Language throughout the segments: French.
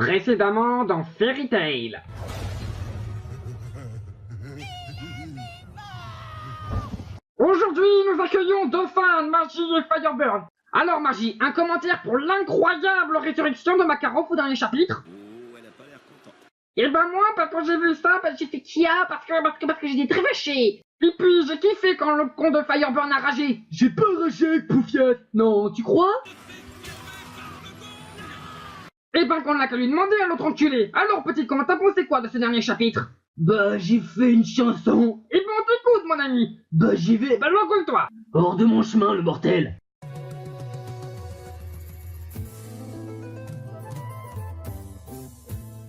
Précédemment dans Fairy Tail. Aujourd'hui, nous accueillons Dauphin, Magie et Fireburn. Alors Magie, un commentaire pour l'incroyable résurrection de Makarov au dernier chapitre? Oh, elle a pas l'air contente. Et ben moi, quand j'ai vu ça, j'ai fait Kia parce que j'ai été très fâché. Et puis j'ai kiffé quand le con de Fireburn a ragé. J'ai pas ragé, Poufias. Non, tu crois? Et ben qu'on n'a qu'à lui demander à l'autre enculé. Alors petit con, t'as pensé quoi de ce dernier chapitre? Bah j'ai fait une chanson. Et ben on t'écoute mon ami. Bah j'y vais. Bah l'engueule-toi. Hors de mon chemin le mortel.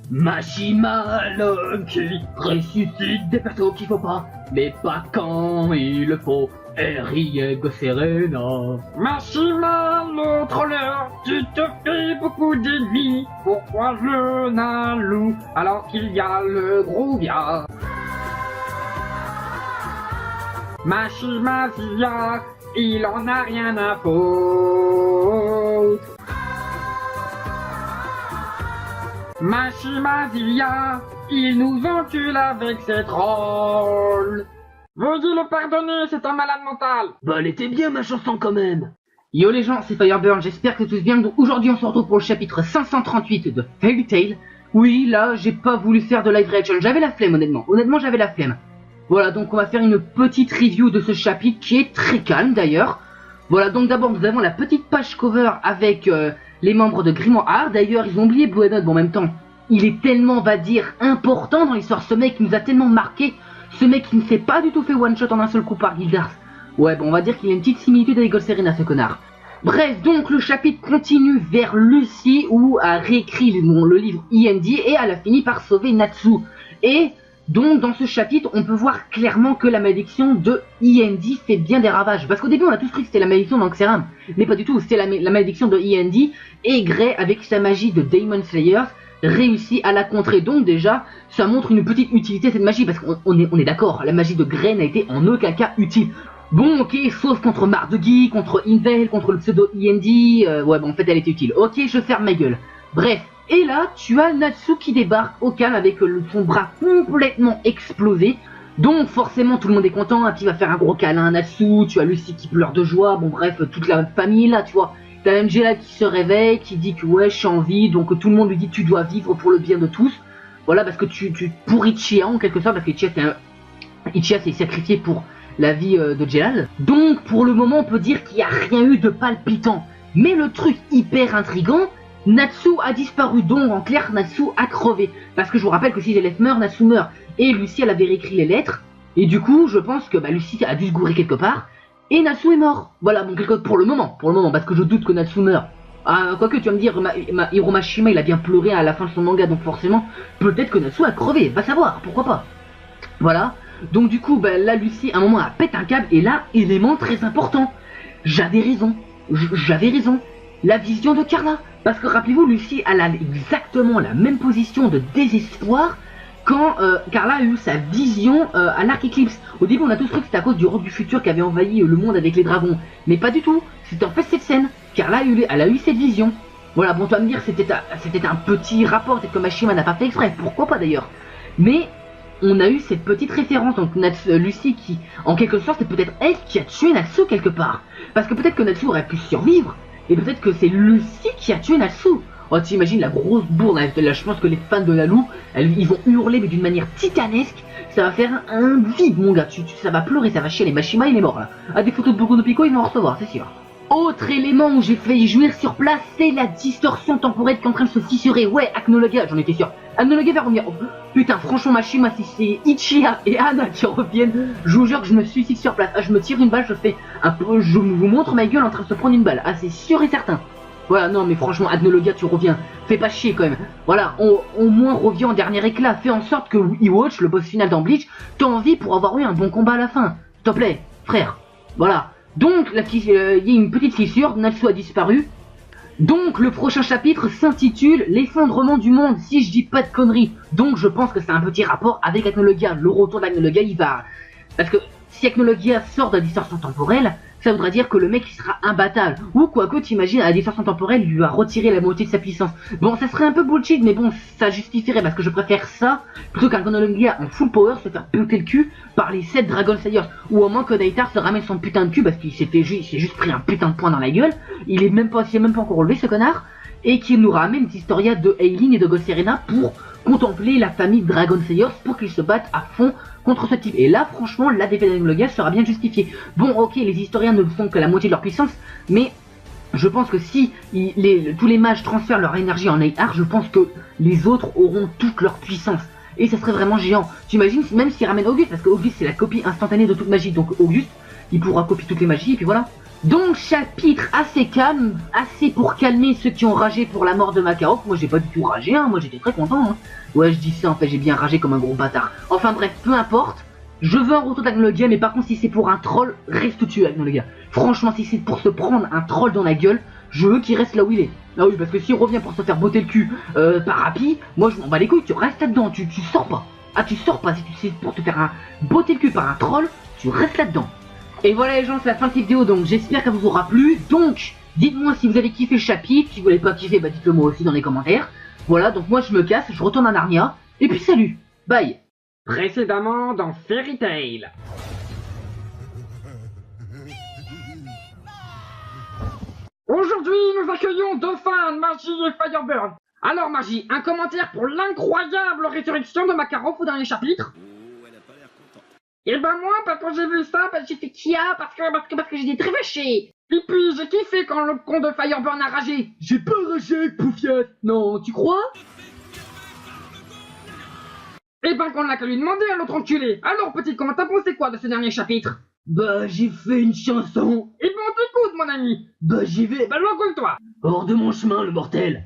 Machima l'homme qui ressuscite des persos qu'il faut pas, mais pas quand il le faut. Riego Serena. Machima le troller, tu te fais beaucoup d'ennemis. Pourquoi je n'alloue alors qu'il y a le gros gars? Machima Zia, il en a rien à foutre. Machima Zia, il nous encule avec ses trolls. Veuillez le pardonner, c'est un malade mental. Bah elle était bien ma chanson quand même. Yo les gens, c'est Fireburn, j'espère que tous bien. Donc aujourd'hui on se retrouve pour le chapitre 538 de Fairy Tail. Oui, là j'ai pas voulu faire de live reaction, j'avais la flemme honnêtement j'avais la flemme. Voilà, donc on va faire une petite review de ce chapitre qui est très calme d'ailleurs. Voilà, donc d'abord nous avons la petite page cover avec les membres de Grimoire. D'ailleurs ils ont oublié Blue Note, bon en même temps il est tellement, on va dire, important dans l'histoire. Ce mec nous a tellement marqué. Ce mec qui ne s'est pas du tout fait one shot en un seul coup par Gildars. Ouais, bon, on va dire qu'il a une petite similitude avec Golserina, ce connard. Bref, donc le chapitre continue vers Lucy où a réécrit le livre Endi et elle a fini par sauver Natsu. Et donc dans ce chapitre, on peut voir clairement que la malédiction de Endi fait bien des ravages. Parce qu'au début, on a tous cru que c'était la malédiction d'Anxeram, mais pas du tout. C'était la malédiction de Endi et Grey, avec sa magie de Demon Slayers, réussit à la contrer. Donc déjà ça montre une petite utilité cette magie, parce qu'on est d'accord, la magie de Grey n'a été en aucun cas utile. Bon ok, sauf contre Mardeguy, contre Invel, contre le pseudo Endi, ouais bon en fait elle était utile. Ok, je ferme ma gueule. Bref, et là tu as Natsu qui débarque au calme avec son bras complètement explosé. Donc forcément tout le monde est content, Happy va faire un gros câlin à Natsu, tu as Lucy qui pleure de joie, bon bref, toute la famille là tu vois. T'as Angela qui se réveille, qui dit que ouais, je suis en vie, donc tout le monde lui dit tu dois vivre pour le bien de tous. Voilà, parce que pour Ichiya en quelque sorte, parce que Ichiya s'est sacrifié pour la vie de Jelal. Donc pour le moment on peut dire qu'il n'y a rien eu de palpitant. Mais le truc hyper intriguant, Natsu a disparu, donc en clair Natsu a crevé. Parce que je vous rappelle que si Jelef meurt, Natsu meurt. Et Lucy elle avait réécrit les lettres, et du coup je pense que Lucy a dû se gourer quelque part. Et Natsu est mort. Voilà, bon, pour le moment, parce que je doute que Natsu meure. Ah, quoique, tu vas me dire, Hiro Mashima, il a bien pleuré à la fin de son manga, donc forcément, peut-être que Natsu a crevé, va savoir, pourquoi pas. Voilà, donc du coup, là, Lucy, à un moment, elle pète un câble, et là, élément très important. J'avais raison, la vision de Carla. Parce que, rappelez-vous, Lucy, elle a exactement la même position de désespoir quand Carla a eu sa vision à l'Arc Eclipse. Au début on a tous cru que c'était à cause du roc du futur qui avait envahi le monde avec les dragons, mais pas du tout, c'était en fait cette scène. Carla elle a eu cette vision. Voilà, bon tu vas me dire c'était un petit rapport, peut-être que Mashima n'a pas fait exprès, pourquoi pas d'ailleurs. Mais on a eu cette petite référence, donc Lucy qui, en quelque sorte, c'est peut-être elle qui a tué Natsu quelque part. Parce que peut-être que Natsu aurait pu survivre, et peut-être que c'est Lucy qui a tué Natsu. Oh t'imagines la grosse bourde, là, je pense que les fans de Nalu, ils vont hurler mais d'une manière titanesque, ça va faire un vide mon gars, ça va pleurer, ça va chialer, Mashima il est mort là. Ah des photos de Boku no Pico ils vont en recevoir, c'est sûr. Autre élément où j'ai failli jouir sur place, c'est la distorsion temporelle qui est en train de se fissurer. Ouais, Agnologa, j'en étais sûr. Agnologa va revenir. Oh, putain, franchement Mashima, si c'est Ichiya et Anna qui reviennent, je vous jure que je me suicide sur place. Ah je me tire une balle, je fais un peu, je vous montre ma gueule en train de se prendre une balle. Ah c'est sûr et certain. Voilà, non mais franchement, Agnologa, tu reviens. Fais pas chier quand même. Voilà, au moins reviens en dernier éclat. Fais en sorte que Ewatch, le boss final dans Bleach, t'as envie pour avoir eu un bon combat à la fin. S'il te plaît, frère. Voilà. Donc, il y a une petite fissure, Natsu a disparu. Donc, le prochain chapitre s'intitule L'effondrement du monde, si je dis pas de conneries. Donc, je pense que c'est un petit rapport avec Agnologa. Le retour d'Agnologa, il va... Parce que si Agnologa sort de la distorsion temporelle, ça voudra dire que le mec il sera imbattable. Ou quoique t'imagines, à la distorsion temporelle, il lui a retiré la moitié de sa puissance. Bon, ça serait un peu bullshit, mais bon, ça justifierait parce que je préfère ça plutôt qu'un Granolangia en full power se faire péter le cul par les 7 Dragon Slayers. Ou au moins que Daitar se ramène son putain de cul parce qu'il s'est juste pris un putain de point dans la gueule. Il s'est même pas encore relevé ce connard. Et qu'il nous ramène l'historia de Aileen et de Ghost Serena pour contempler la famille Dragon Slayers pour qu'ils se battent à fond contre ce type. Et là, franchement, la défaite d'Animal sera bien justifiée. Bon, ok, les historiens ne font que la moitié de leur puissance, mais je pense que si tous les mages transfèrent leur énergie en Nightheart, je pense que les autres auront toute leur puissance. Et ça serait vraiment géant. T'imagines, même s'ils ramènent Auguste, parce qu'Auguste c'est la copie instantanée de toute magie, donc Auguste, il pourra copier toutes les magies, et puis voilà. Donc chapitre assez calme, assez pour calmer ceux qui ont ragé pour la mort de Makarov. Moi j'ai pas du tout ragé, hein. Moi j'étais très content. Hein. Ouais, je dis ça en fait, j'ai bien ragé comme un gros bâtard. Enfin bref, peu importe. Je veux un retour d'Agnologia, mais par contre si c'est pour un troll, reste dessus Agnologia. Franchement, si c'est pour se prendre un troll dans la gueule, je veux qu'il reste là où il est. Ah oui, parce que s'il revient pour se faire botter le cul par Happy, moi je m'en bats les couilles, tu restes là-dedans, tu sors pas. Ah tu sors pas, si c'est pour te faire botter le cul par un troll, tu restes là-dedans. Et voilà les gens, c'est la fin de cette vidéo, donc j'espère qu'elle vous aura plu. Donc, dites-moi si vous avez kiffé le chapitre, si vous l'avez pas kiffé, bah dites-le moi aussi dans les commentaires. Voilà, donc moi je me casse, je retourne à Narnia, et puis salut, bye. Précédemment dans Fairy Tail. Aujourd'hui, nous accueillons Dauphin, Magie et Fireburn. Alors Magie, un commentaire pour l'incroyable résurrection de Makarov au dernier chapitre? Et ben moi, quand j'ai vu ça, j'ai fait Kia parce que j'ai été très fâché. Et puis j'ai kiffé quand le con de Fireburn a ragé. J'ai pas ragé, Poufias. Non, tu crois? Et ben qu'on n'a qu'à lui demander à l'autre enculé. Alors petit, comment t'as pensé quoi de ce dernier chapitre? Bah j'ai fait une chanson. Et ben on t'écoute mon ami. Bah j'y vais. Bah l'engueule-toi. Hors de mon chemin, le mortel.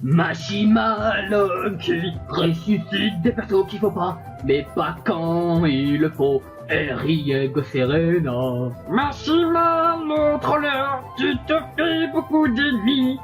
Machimalo qui ressuscite des persos qu'il faut pas, mais pas quand il le faut. Riego Serena. Machima, le troller, tu te fais beaucoup d'ennemis.